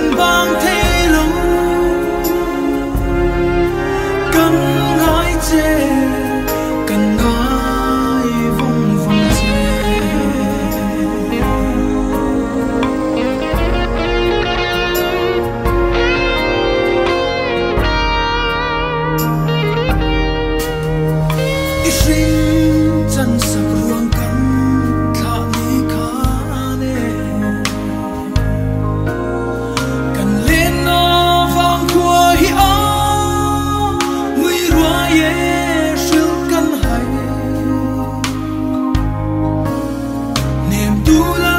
cần vang thế lâu cần ngái chê cần ngái vung vung chê ít sinh chân sạc ruộng cắn thả ni khá nè cần lên nó vang khua hi ó nguy rùa ye siêu căn hay niềm tu la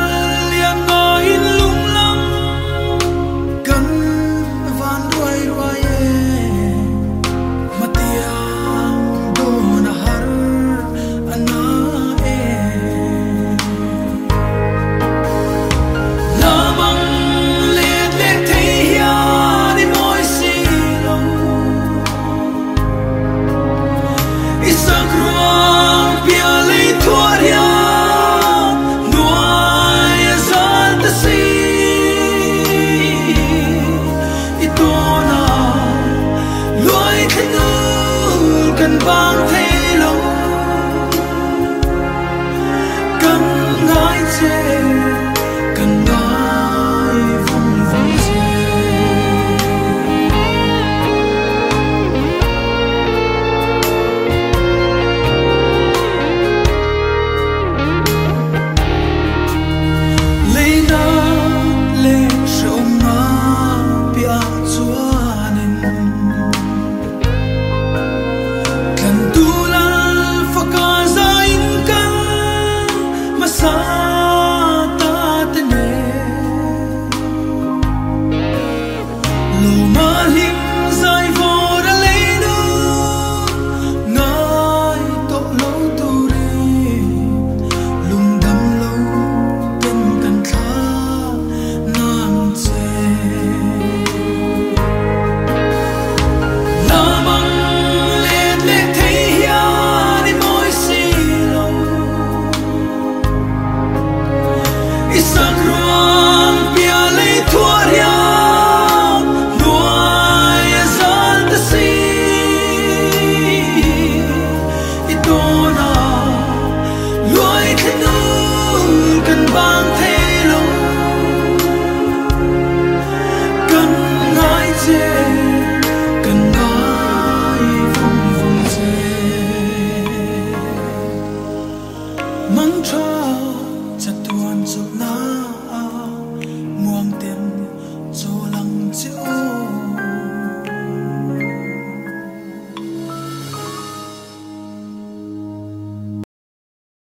liam nói lung lăng cần van ruồi ruồi ye mà tiang do na har ana e lamang le le thấy ya đi môi xì lâu isa kruang pia lấy thua ya nuai zan ta si itona loi khnu cần vang